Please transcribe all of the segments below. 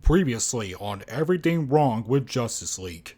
Previously on Everything Wrong with Justice League.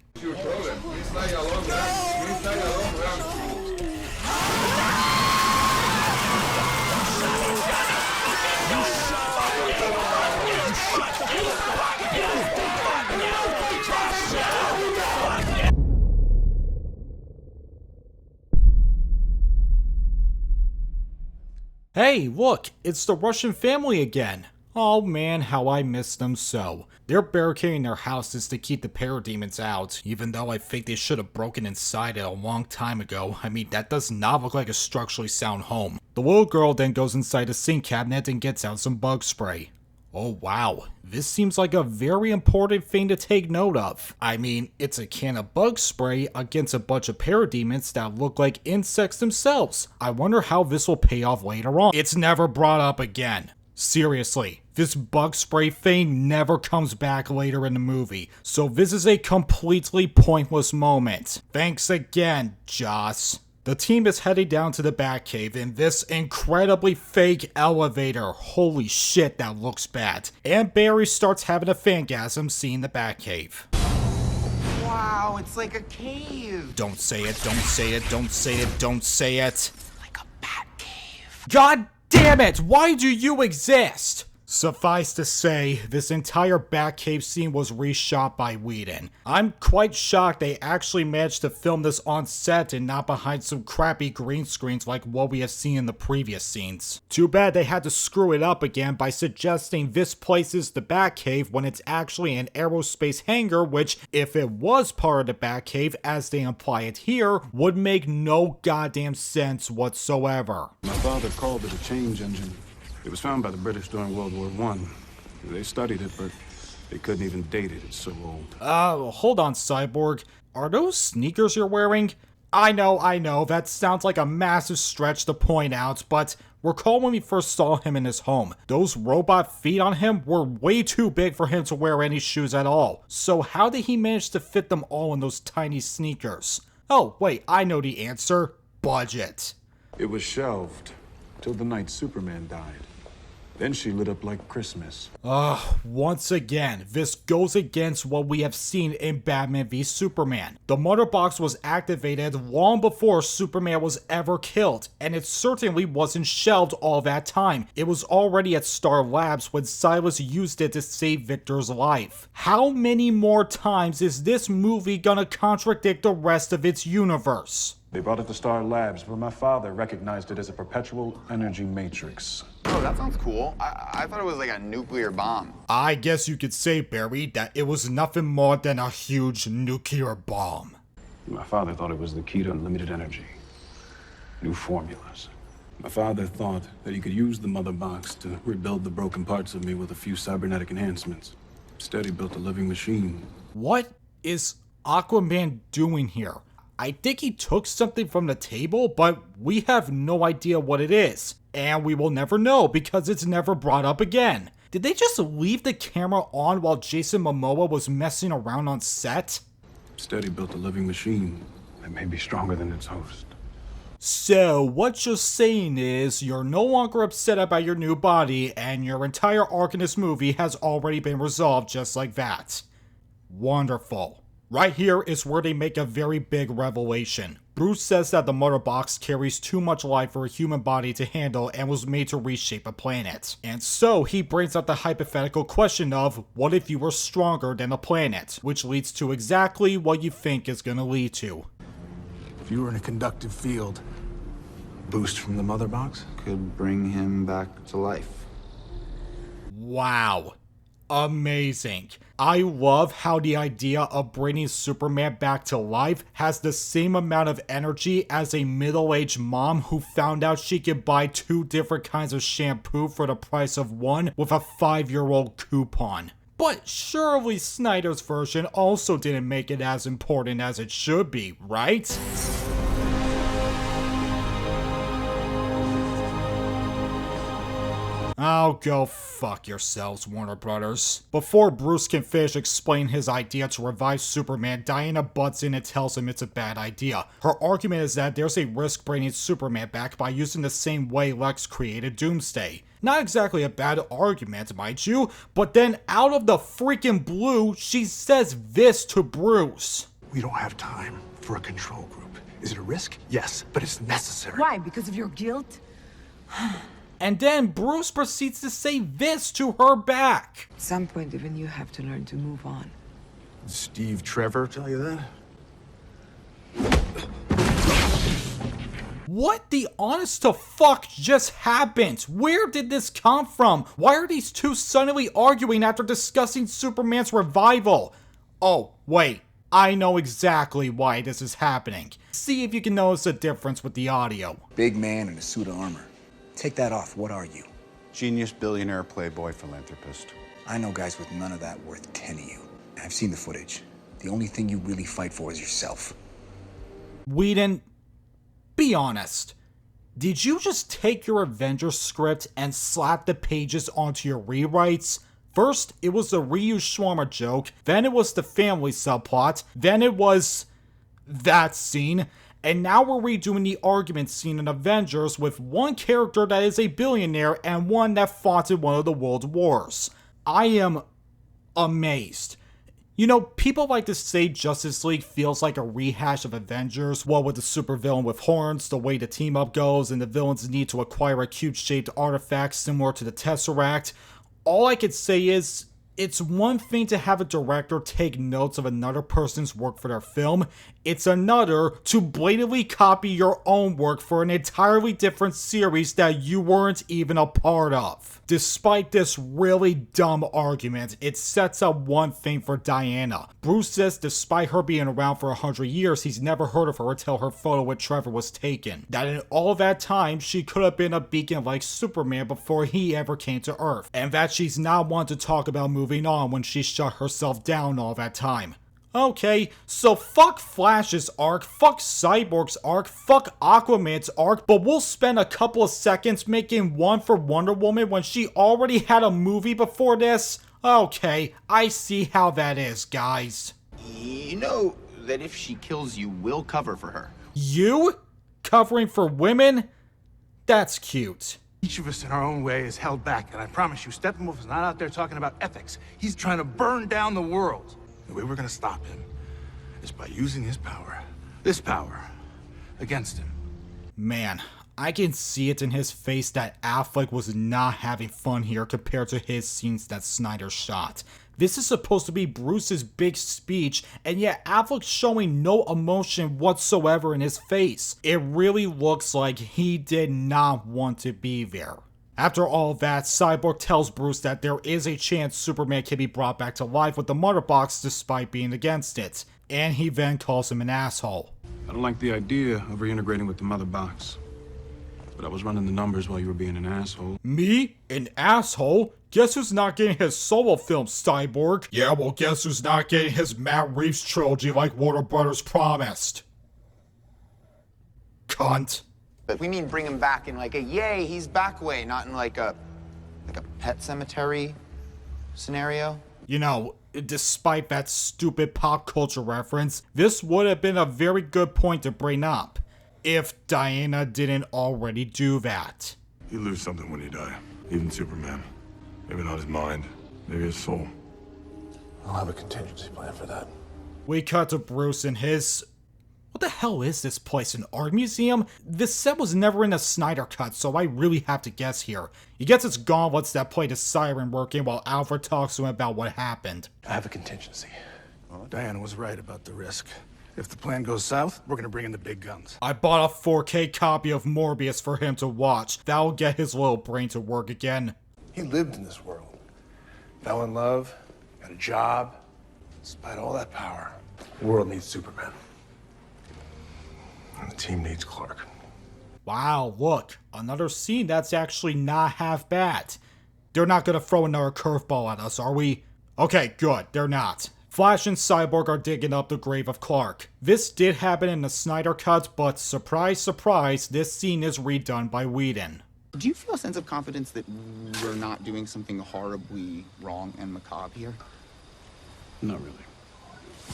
Hey, look, it's the Russian family again. Oh man, how I miss them so. They're barricading their houses to keep the parademons out, even though I think they should have broken inside it a long time ago. I mean, that does not look like a structurally sound home. The little girl then goes inside a sink cabinet and gets out some bug spray. Oh wow, this seems like a very important thing to take note of. I mean, it's a can of bug spray against a bunch of parademons that look like insects themselves. I wonder how this will pay off later on. It's never brought up again. Seriously, this bug spray thing never comes back later in the movie, so this is a completely pointless moment. Thanks again, Joss. The team is heading down to the Batcave in this incredibly fake elevator. Holy shit, that looks bad. And Barry starts having a fangasm seeing the Batcave. Wow, it's like a cave. Don't say it, don't say it, don't say it, don't say it. Like a Batcave. God damn it, why do you exist? Suffice to say, this entire Batcave scene was reshot by Whedon. I'm quite shocked they actually managed to film this on set and not behind some crappy green screens like what we have seen in the previous scenes. Too bad they had to screw it up again by suggesting this place is the Batcave when it's actually an aerospace hangar, which, if it was part of the Batcave as they imply it here, would make no goddamn sense whatsoever. My father called it a change engine. It was found by the British during World War I. They studied it, but they couldn't even date it. It's so old. Hold on, Cyborg. Are those sneakers you're wearing? I know, that sounds like a massive stretch to point out, but recall when we first saw him in his home. Those robot feet on him were way too big for him to wear any shoes at all. So how did he manage to fit them all in those tiny sneakers? Oh, wait, I know the answer. Budget. It was shelved till the night Superman died. Then she lit up like Christmas. Once again, this goes against what we have seen in Batman v Superman. The mother box was activated long before Superman was ever killed, and it certainly wasn't shelved all that time. It was already at Star Labs when Silas used it to save Victor's life. How many more times is this movie gonna contradict the rest of its universe? They brought it to Star Labs, where my father recognized it as a perpetual energy matrix. Oh, that sounds cool. I thought it was like a nuclear bomb. I guess you could say, Barry, that it was nothing more than a huge nuclear bomb. My father thought it was the key to unlimited energy. New formulas. My father thought that he could use the mother box to rebuild the broken parts of me with a few cybernetic enhancements. Instead, he built a living machine. What is Aquaman doing here? I think he took something from the table, but we have no idea what it is. And we will never know because it's never brought up again. Did they just leave the camera on while Jason Momoa was messing around on set? Instead, he built a living machine that may be stronger than its host. So, what you're saying is, you're no longer upset about your new body, and your entire arc in this movie has already been resolved just like that. Wonderful. Right here is where they make a very big revelation. Bruce says that the mother box carries too much life for a human body to handle and was made to reshape a planet. And so he brings up the hypothetical question of, what if you were stronger than a planet? Which leads to exactly what you think is gonna lead to. If you were in a conductive field, boost from the mother box Could bring him back to life. Wow. Amazing. I love how the idea of bringing Superman back to life has the same amount of energy as a middle-aged mom who found out she could buy 2 different kinds of shampoo for the price of one with a 5-year-old coupon. But surely Snyder's version also didn't make it as important as it should be, right? Oh, go fuck yourselves, Warner Brothers. Before Bruce can finish explaining his idea to revive Superman, Diana butts in and tells him it's a bad idea. Her argument is that there's a risk bringing Superman back by using the same way Lex created Doomsday. Not exactly a bad argument, mind you, but then out of the freaking blue, she says this to Bruce. We don't have time for a control group. Is it a risk? Yes, but it's necessary. Why? Because of your guilt? And then Bruce proceeds to say this to her back. At some point, even you have to learn to move on. Did Steve Trevor tell you that? What the honest to fuck just happened? Where did this come from? Why are these two suddenly arguing after discussing Superman's revival? Oh, wait. I know exactly why this is happening. See if you can notice a difference with the audio. Big man in a suit of armor. Take that off. What are you? Genius, billionaire, playboy, philanthropist. I know guys with none of that worth 10 of you. I've seen the footage. The only thing you really fight for is yourself. Whedon, be honest. Did you just take your Avengers script and slap the pages onto your rewrites? First, it was the reused shawarma joke, then it was the family subplot, then it was that scene, and now we're redoing the argument scene in Avengers with one character that is a billionaire and one that fought in one of the world wars. I am amazed. You know, people like to say Justice League feels like a rehash of Avengers, what with the supervillain with horns, the way the team up goes, and the villains need to acquire a cube-shaped artifact similar to the Tesseract. All I could say is, it's one thing to have a director take notes of another person's work for their film, it's another to blatantly copy your own work for an entirely different series that you weren't even a part of. Despite this really dumb argument, it sets up one thing for Diana. Bruce says despite her being around for 100 years, he's never heard of her until her photo with Trevor was taken. That in all that time, she could have been a beacon like Superman before he ever came to Earth. And that she's not one to talk about moving on when she shut herself down all that time. Okay, so fuck Flash's arc, fuck Cyborg's arc, fuck Aquaman's arc, but we'll spend a couple of seconds making one for Wonder Woman when she already had a movie before this? Okay, I see how that is, guys. You know that if she kills you, we'll cover for her. You? Covering for women? That's cute. Each of us in our own way is held back, and I promise you, Steppenwolf is not out there talking about ethics. He's trying to burn down the world. The way we're gonna stop him is by using his power, this power, against him. Man, I can see it in his face that Affleck was not having fun here compared to his scenes that Snyder shot. This is supposed to be Bruce's big speech, and yet Affleck's showing no emotion whatsoever in his face. It really looks like he did not want to be there. After all that, Cyborg tells Bruce that there is a chance Superman can be brought back to life with the Mother Box despite being against it, and he then calls him an asshole. I don't like the idea of reintegrating with the Mother Box, but I was running the numbers while you were being an asshole. Me? An asshole? Guess who's not getting his solo film, Cyborg? Yeah, well, guess who's not getting his Matt Reeves trilogy like Warner Brothers promised? Cunt. But we mean bring him back in like a yay, he's back way, not in like a Pet Cemetery scenario. You know, despite that stupid pop culture reference, this would have been a very good point to bring up, if Diana didn't already do that. You lose something when you die. Even Superman. Maybe not his mind, maybe his soul. I'll have a contingency plan for that. We cut to Bruce and his... What the hell is this place, an art museum? This set was never in a Snyder cut, so I really have to guess here. He gets his gauntlets that play the siren working while Alfred talks to him about what happened. I have a contingency. Well, Diana was right about the risk. If the plan goes south, we're gonna bring in the big guns. I bought a 4K copy of Morbius for him to watch. That'll get his little brain to work again. He lived in this world. Fell in love, got a job. Despite all that power, the world needs Superman. And the team needs Clark. Wow, look, another scene that's actually not half bad. They're not gonna throw another curveball at us, are we? Okay, good, they're not. Flash and Cyborg are digging up the grave of Clark. This did happen in the Snyder cut, but surprise, surprise, this scene is redone by Whedon. Do you feel a sense of confidence that we're not doing something horribly wrong and macabre here? Not really.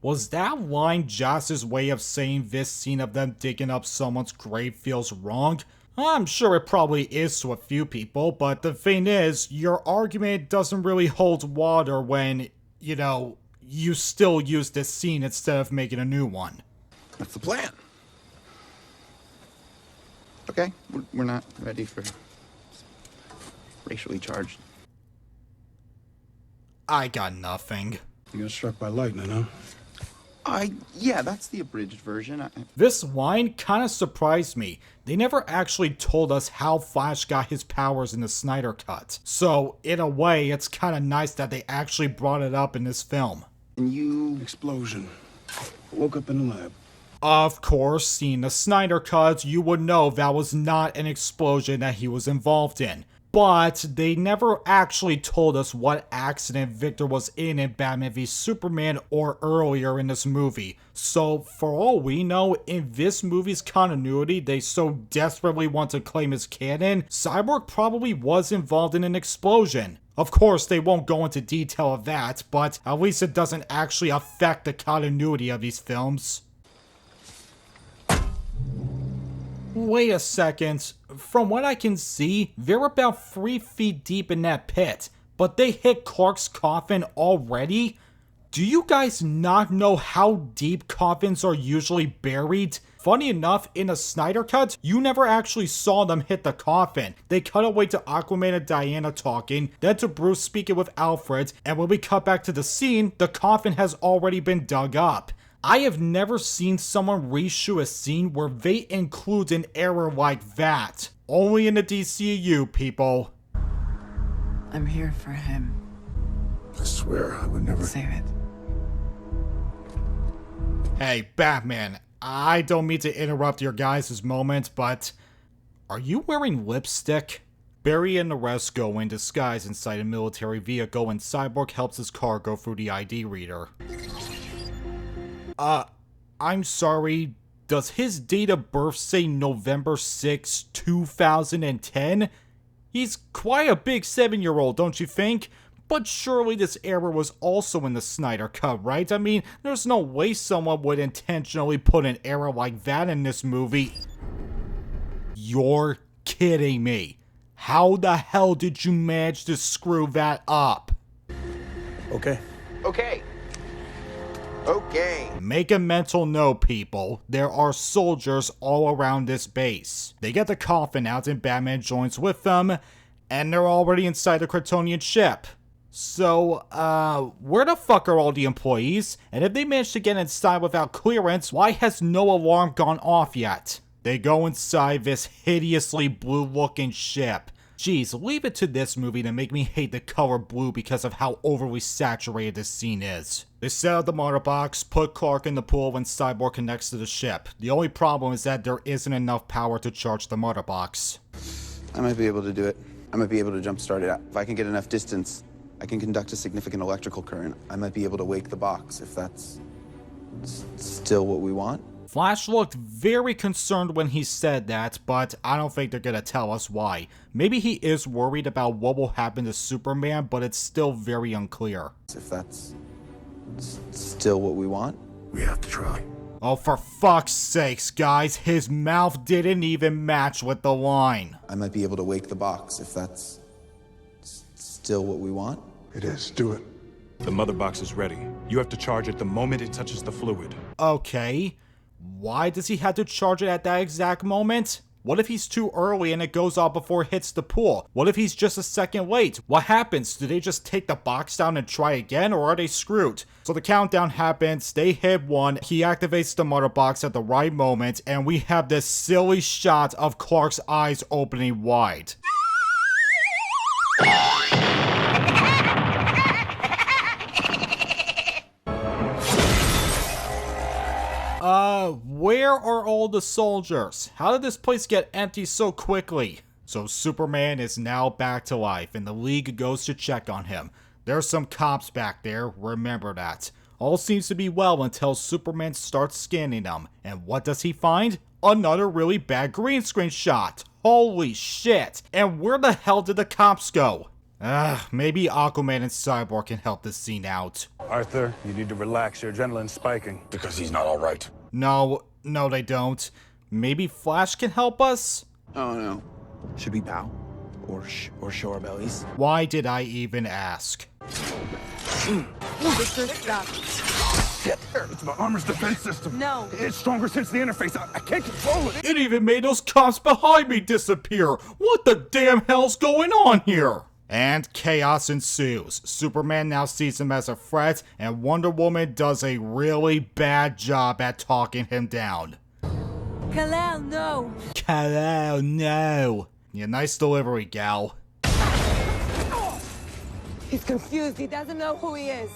Was that line Joss's way of saying this scene of them digging up someone's grave feels wrong? I'm sure it probably is to a few people, but the thing is, your argument doesn't really hold water when, you know, you still use this scene instead of making a new one. That's the plan. Okay, we're not ready for racially charged. I got nothing. You got struck by lightning, huh? Yeah, that's the abridged version. This line kinda surprised me. They never actually told us how Flash got his powers in the Snyder Cut. So, in a way, it's kinda nice that they actually brought it up in this film. And you... Explosion. Woke up in the lab. Of course, seeing the Snyder Cut, you would know that was not an explosion that he was involved in. But they never actually told us what accident Victor was in Batman v Superman or earlier in this movie. So for all we know, in this movie's continuity they so desperately want to claim as canon, Cyborg probably was involved in an explosion. Of course, they won't go into detail of that, but at least it doesn't actually affect the continuity of these films. Wait a second. From what I can see, they're about 3 feet deep in that pit, but they hit Clark's coffin already? Do you guys not know how deep coffins are usually buried? Funny enough, in the Snyder Cut, you never actually saw them hit the coffin. They cut away to Aquaman and Diana talking, then to Bruce speaking with Alfred, and when we cut back to the scene, the coffin has already been dug up. I have never seen someone reshoot a scene where they include an error like that. Only in the DCU, people. I'm here for him. I swear I would never... Save it. Hey, Batman, I don't mean to interrupt your guys' moment, but are you wearing lipstick? Barry and the rest go in disguise inside a military vehicle and Cyborg helps his car go through the ID reader. I'm sorry, does his date of birth say November 6, 2010? He's quite a big 7-year-old, don't you think? But surely this error was also in the Snyder Cut, right? I mean, there's no way someone would intentionally put an error like that in this movie. You're kidding me. How the hell did you manage to screw that up? Okay. Okay. Okay. Make a mental note, people. There are soldiers all around this base. They get the coffin out and Batman joins with them, and they're already inside the Kryptonian ship. So, where the fuck are all the employees? And if they managed to get inside without clearance, why has no alarm gone off yet? They go inside this hideously blue-looking ship. Jeez, leave it to this movie to make me hate the color blue because of how overly saturated this scene is. They set out the monitor box, put Clark in the pool when Cyborg connects to the ship. The only problem is that there isn't enough power to charge the monitor box. I might be able to do it. I might be able to jumpstart it. If I can get enough distance, I can conduct a significant electrical current. I might be able to wake the box, if that's still what we want. Flash looked very concerned when he said that, but I don't think they're gonna tell us why. Maybe he is worried about what will happen to Superman, but it's still very unclear. If that's still what we want. We have to try. Oh, for fuck's sakes, guys, his mouth didn't even match with the line. I might be able to wake the box, if that's still what we want. It is. Do it. The mother box is ready. You have to charge it the moment it touches the fluid. Okay. Why does he have to charge it at that exact moment? What if he's too early and it goes off before it hits the pool? What if he's just a second late? What happens? Do they just take the box down and try again, or are they screwed? So the countdown happens, they hit 1, he activates the mother box at the right moment, and we have this silly shot of Clark's eyes opening wide. Where are all the soldiers? How did this place get empty so quickly? So Superman is now back to life, and the League goes to check on him. There's some cops back there, remember that. All seems to be well until Superman starts scanning them. And what does he find? Another really bad green screen shot. Holy shit! And where the hell did the cops go? Maybe Aquaman and Cyborg can help this scene out. Arthur, you need to relax. Your adrenaline's spiking. Because he's not all right. No, they don't. Maybe Flash can help us? Oh no. Should we bow? Or show our bellies? Why did I even ask? Victor, stop. It's my armor's defense system. No. It's stronger since the interface. I can't control it. It even made those cops behind me disappear! What the damn hell's going on here? And chaos ensues. Superman now sees him as a threat, and Wonder Woman does a really bad job at talking him down. Kal-El, no. Kal-El, no. Yeah, nice delivery, gal. He's confused. He doesn't know who he is.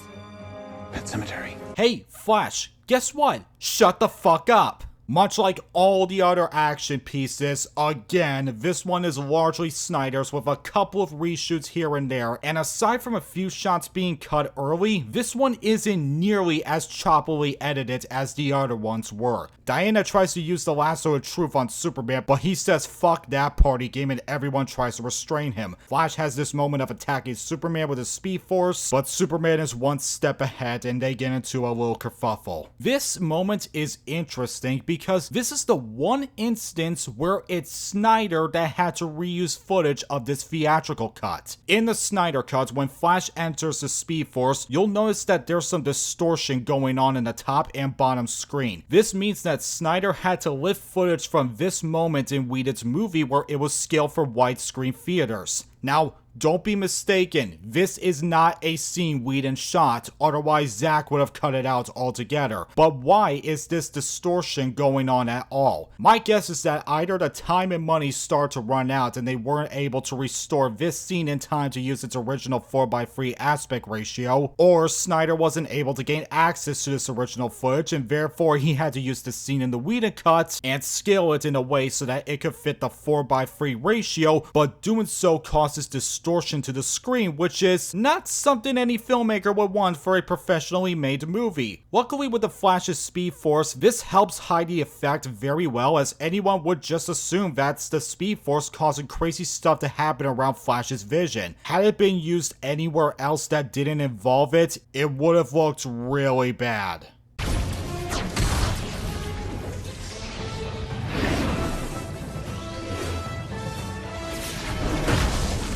Pet Cemetery. Hey, Flash, guess what? Shut the fuck up. Much like all the other action pieces, again, this one is largely Snyders with a couple of reshoots here and there, and aside from a few shots being cut early, this one isn't nearly as choppily edited as the other ones were. Diana tries to use the lasso of truth on Superman, but he says fuck that party game and everyone tries to restrain him. Flash has this moment of attacking Superman with his speed force, but Superman is one step ahead and they get into a little kerfuffle. This moment is interesting because this is the one instance where it's Snyder that had to reuse footage of this theatrical cut. In the Snyder cut, when Flash enters the Speed Force, you'll notice that there's some distortion going on in the top and bottom screen. This means that Snyder had to lift footage from this moment in Whedon's movie where it was scaled for widescreen theaters. Now, don't be mistaken, this is not a scene Whedon shot, otherwise Zack would have cut it out altogether. But why is this distortion going on at all? My guess is that either the time and money started to run out and they weren't able to restore this scene in time to use its original 4:3 aspect ratio, or Snyder wasn't able to gain access to this original footage and therefore he had to use the scene in the Whedon cut and scale it in a way so that it could fit the 4:3 ratio, but doing so causes distortion to the screen, which is not something any filmmaker would want for a professionally made movie. Luckily with the Flash's Speed Force, this helps hide the effect very well, as anyone would just assume that's the Speed Force causing crazy stuff to happen around Flash's vision. Had it been used anywhere else that didn't involve it, it would have looked really bad.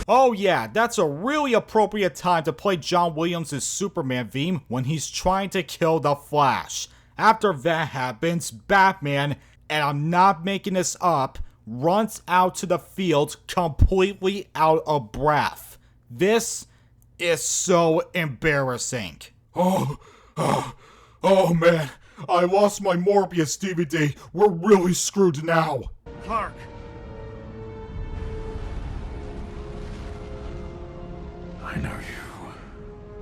Oh yeah, that's a really appropriate time to play John Williams' Superman theme when he's trying to kill the Flash. After that happens, Batman, and I'm not making this up, runs out to the field completely out of breath. This is so embarrassing. Oh man, I lost my Morbius DVD. We're really screwed now. Clark. I know you.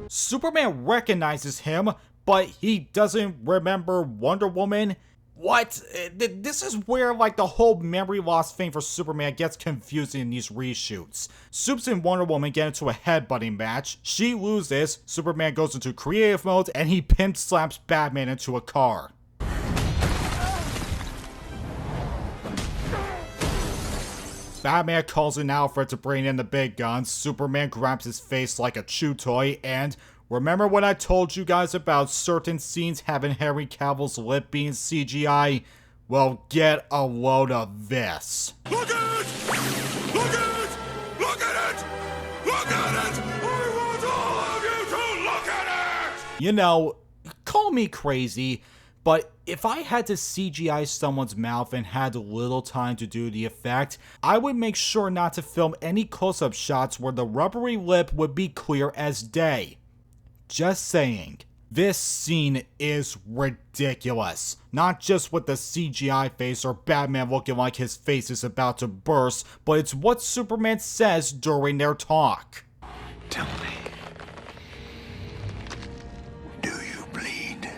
Superman recognizes him, but he doesn't remember Wonder Woman. What? This is where like the whole memory loss thing for Superman gets confusing in these reshoots. Supes and Wonder Woman get into a headbutting match, she loses, Superman goes into creative mode, and he pimp slaps Batman into a car. Batman calls in Alfred to bring in the big guns, Superman grabs his face like a chew toy, and remember when I told you guys about certain scenes having Henry Cavill's lip being CGI? Well, get a load of this. Look at it! Look at it! Look at it! Look at it! I want all of you to look at it! You know, call me crazy, but if I had to CGI someone's mouth and had little time to do the effect, I would make sure not to film any close-up shots where the rubbery lip would be clear as day. Just saying. This scene is ridiculous. Not just with the CGI face or Batman looking like his face is about to burst, but it's what Superman says during their talk. Tell me. Do you bleed?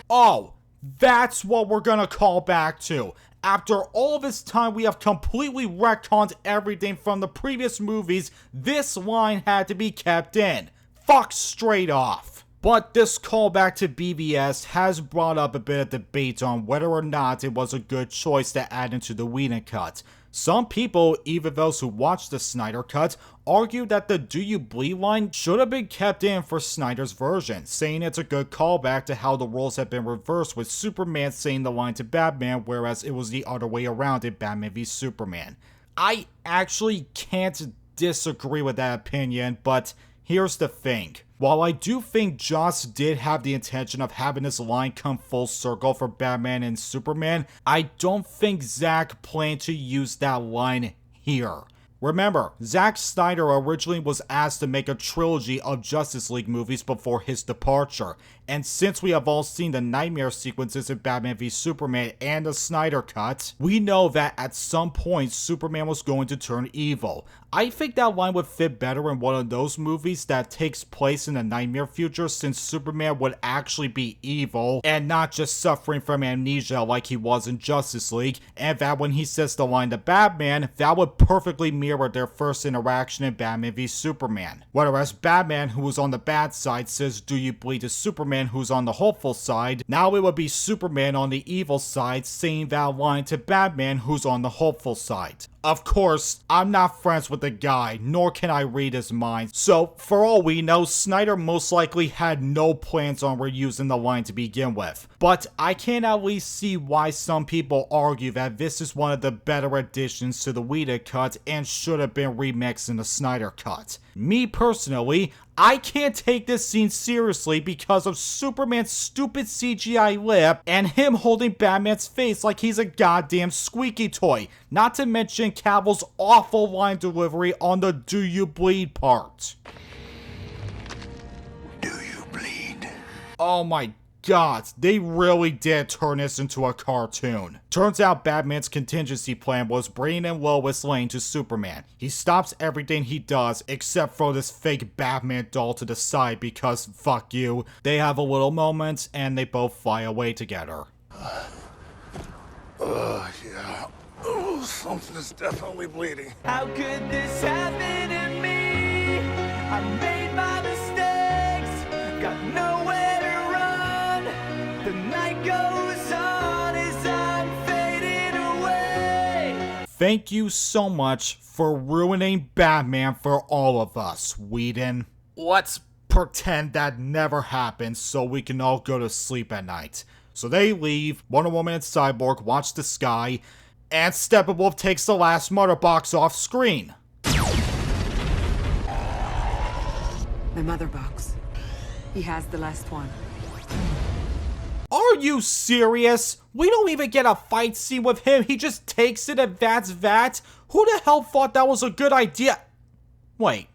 Oh, that's what we're gonna call back to. After all this time we have completely retconned everything from the previous movies, this line had to be kept in. Fuck straight off. But this callback to BVS has brought up a bit of debate on whether or not it was a good choice to add into the Whedon cut. Some people, even those who watched the Snyder Cut, argue that the "Do you bleed" line should have been kept in for Snyder's version, saying it's a good callback to how the roles have been reversed, with Superman saying the line to Batman, whereas it was the other way around in Batman v Superman. I actually can't disagree with that opinion, but here's the thing. While I do think Joss did have the intention of having this line come full circle for Batman and Superman, I don't think Zack planned to use that line here. Remember, Zack Snyder originally was asked to make a trilogy of Justice League movies before his departure, and since we have all seen the nightmare sequences in Batman v Superman and the Snyder Cut, we know that at some point Superman was going to turn evil. I think that line would fit better in one of those movies that takes place in the nightmare future, since Superman would actually be evil and not just suffering from amnesia like he was in Justice League, and that when he says the line to Batman, that would perfectly mirror their first interaction in Batman v Superman. Whereas Batman, who was on the bad side, says "Do you bleed" to Superman, who's on the hopeful side, now it would be Superman on the evil side saying that line to Batman, who's on the hopeful side. Of course, I'm not friends with the guy, nor can I read his mind, so for all we know, Snyder most likely had no plans on reusing the line to begin with. But I can at least see why some people argue that this is one of the better additions to the Whedon cut and should have been remixed in the Snyder cut. Me personally, I can't take this scene seriously because of Superman's stupid CGI lip and him holding Batman's face like he's a goddamn squeaky toy, not to mention Cavill's awful line delivery on the "Do you bleed" part. Do you bleed? Oh my god, they really did turn this into a cartoon. Turns out Batman's contingency plan was bringing in Lois Lane to Superman. He stops everything he does except throw this fake Batman doll to the side because fuck you. They have a little moment and they both fly away together. Yeah. Oh, something is definitely bleeding. How could this happen to me? I made my mistakes, got nowhere to run. The night goes on as I'm fading away. Thank you so much for ruining Batman for all of us, Whedon. Let's pretend that never happened so we can all go to sleep at night. So they leave, Wonder Woman and Cyborg watch the sky, and Steppenwolf takes the last murder box off screen. My mother box. He has the last one. Are you serious? We don't even get a fight scene with him. He just takes it and that's that? Who the hell thought that was a good idea? Wait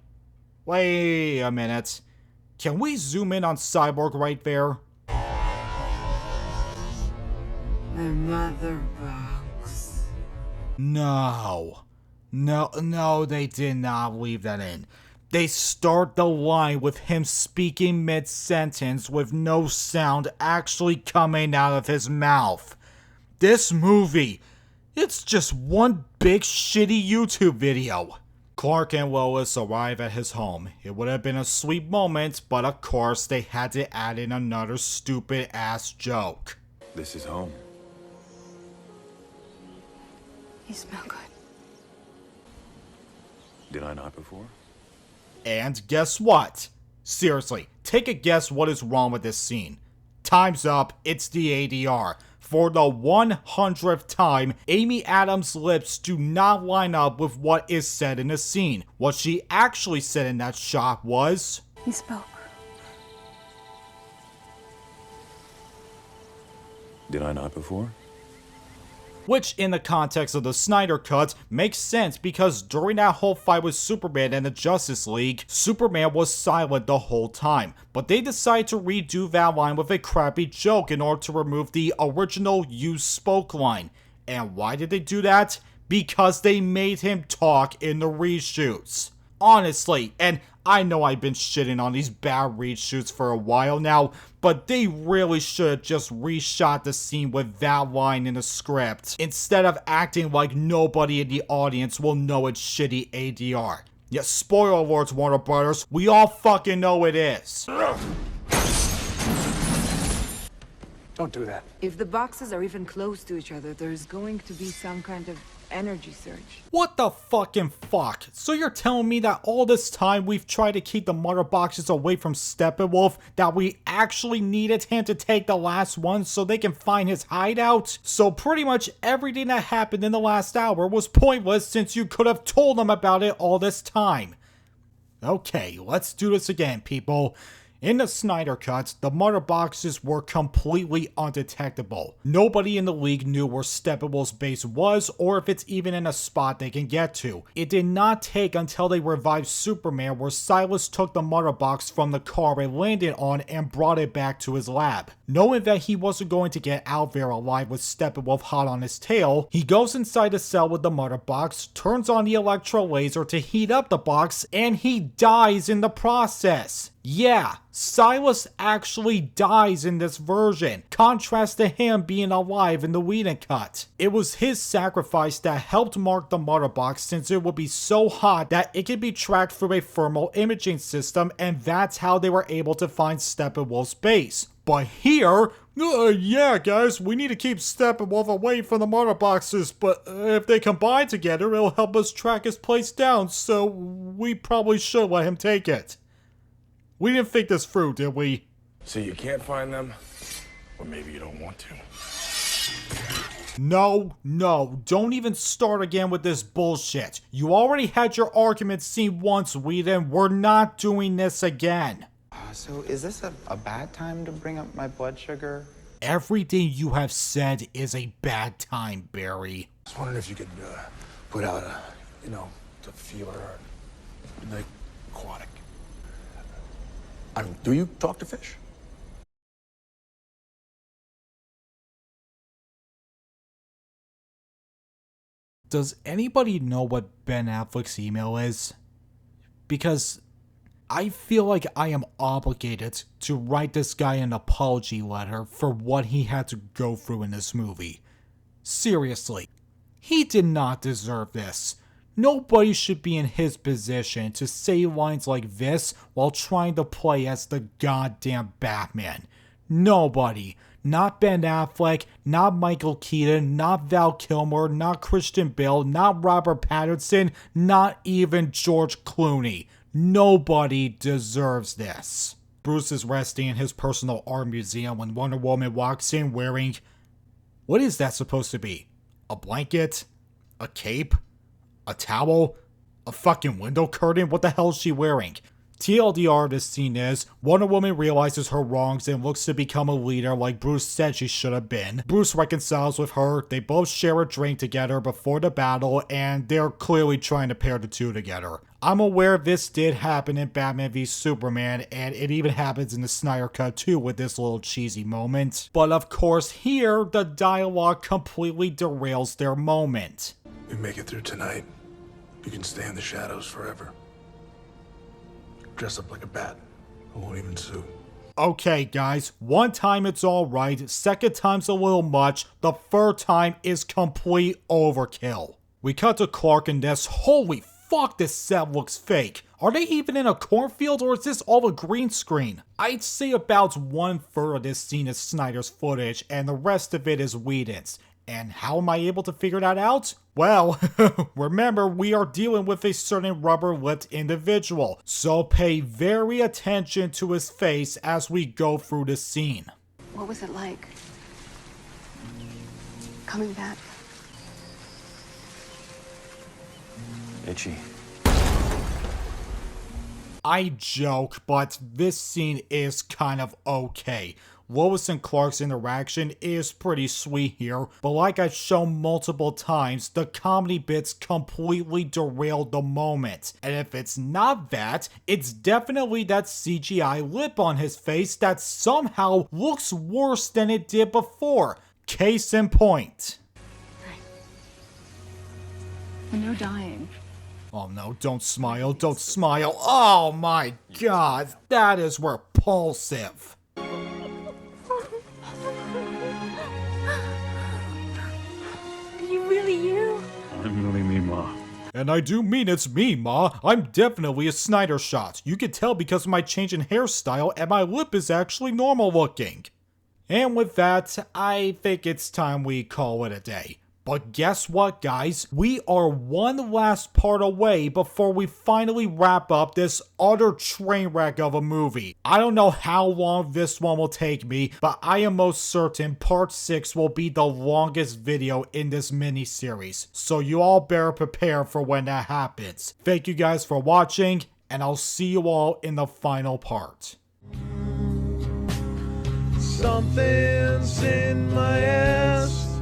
a minute. Can we zoom in on Cyborg right there? My mother box. No, they did not leave that in. They start the line with him speaking mid-sentence with no sound actually coming out of his mouth. This movie, it's just one big shitty YouTube video. Clark and Lois arrive at his home. It would have been a sweet moment, but of course they had to add in another stupid ass joke. This is home. You smell good. Did I not before? And guess what? Seriously, take a guess what is wrong with this scene. Time's up, it's the ADR. For the 100th time, Amy Adams' lips do not line up with what is said in the scene. What she actually said in that shot was, He spoke. Did I not before? which in the context of the Snyder Cut makes sense because during that whole fight with Superman and the Justice League, Superman was silent the whole time, but they decided to redo that line with a crappy joke in order to remove the original "you spoke" line. And why did they do that? Because they made him talk in the reshoots. Honestly, and I know I've been shitting on these bad reshoots for a while now, but they really should have just reshot the scene with that line in the script, instead of acting like nobody in the audience will know it's shitty ADR. Yeah, spoiler alerts, Warner Brothers, we all fucking know it is. Don't do that. If the boxes are even close to each other, there's going to be some kind of energy surge. What the fucking fuck? So you're telling me that all this time we've tried to keep the mother boxes away from Steppenwolf, that we actually needed him to take the last one so they can find his hideout? So pretty much everything that happened in the last hour was pointless since you could have told them about it all this time. Okay, let's do this again, people. In the Snyder Cut, the mother boxes were completely undetectable. Nobody in the league knew where Steppenwolf's base was or if it's even in a spot they can get to. It did not take until they revived Superman where Silas took the mother box from the car it landed on and brought it back to his lab. Knowing that he wasn't going to get out there alive with Steppenwolf hot on his tail, he goes inside the cell with the mother box, turns on the electro laser to heat up the box, and he dies in the process. Yeah, Silas actually dies in this version, contrast to him being alive in the Whedon cut. It was his sacrifice that helped mark the mother box since it would be so hot that it could be tracked through a thermal imaging system, and that's how they were able to find Steppenwolf's base. But here, yeah guys, we need to keep Steppenwolf away from the mother boxes, but if they combine together, it'll help us track his place down, so we probably should let him take it. We didn't think this through, did we? So you can't find them? Or maybe you don't want to. No, don't even start again with this bullshit. You already had your argument seen once, Whedon. We're not doing this again. So is this a bad time to bring up my blood sugar? Everything you have said is a bad time, Barry. I was wondering if you could put out the feeler, like aquatic. Do you talk to fish? Does anybody know what Ben Affleck's email is? Because I feel like I am obligated to write this guy an apology letter for what he had to go through in this movie. Seriously, he did not deserve this. Nobody should be in his position to say lines like this while trying to play as the goddamn Batman. Nobody. Not Ben Affleck, not Michael Keaton, not Val Kilmer, not Christian Bale, not Robert Pattinson, not even George Clooney. Nobody deserves this. Bruce is resting in his personal art museum when Wonder Woman walks in wearing... What is that supposed to be? A blanket? A cape? A towel? A fucking window curtain? What the hell is she wearing? TLDR of this scene is, Wonder Woman realizes her wrongs and looks to become a leader like Bruce said she should have been. Bruce reconciles with her, they both share a drink together before the battle, and they're clearly trying to pair the two together. I'm aware this did happen in Batman v Superman, and it even happens in the Snyder Cut too with this little cheesy moment. But of course here, the dialogue completely derails their moment. We make it through tonight. You can stay in the shadows forever. Dress up like a bat. I won't even sue. Okay guys, one time it's alright, second time's a little much, the third time is complete overkill. We cut to Clark in this. Holy fuck, this set looks fake. Are they even in a cornfield or is this all a green screen? I'd say about 1/3 of this scene is Snyder's footage and the rest of it is Whedon's. And how am I able to figure that out? Well, remember we are dealing with a certain rubber-lipped individual, so pay very attention to his face as we go through the scene. What was it like? Coming back? Itchy. I joke, but this scene is kind of okay. Lois and Clark's interaction is pretty sweet here, but like I've shown multiple times, the comedy bits completely derailed the moment. And if it's not that, it's definitely that CGI lip on his face that somehow looks worse than it did before. Case in point. Right. No dying. Oh no, don't smile, don't smile. Oh my god, that is repulsive. I'm really me, Ma. And I do mean it's me, Ma. I'm definitely a Snyder shot. You can tell because of my change in hairstyle and my lip is actually normal looking. And with that, I think it's time we call it a day. But guess what, guys? We are one last part away before we finally wrap up this utter train wreck of a movie. I don't know how long this one will take me, but I am most certain part 6 will be the longest video in this mini-series. So you all better prepare for when that happens. Thank you guys for watching, and I'll see you all in the final part. Something's in my ass.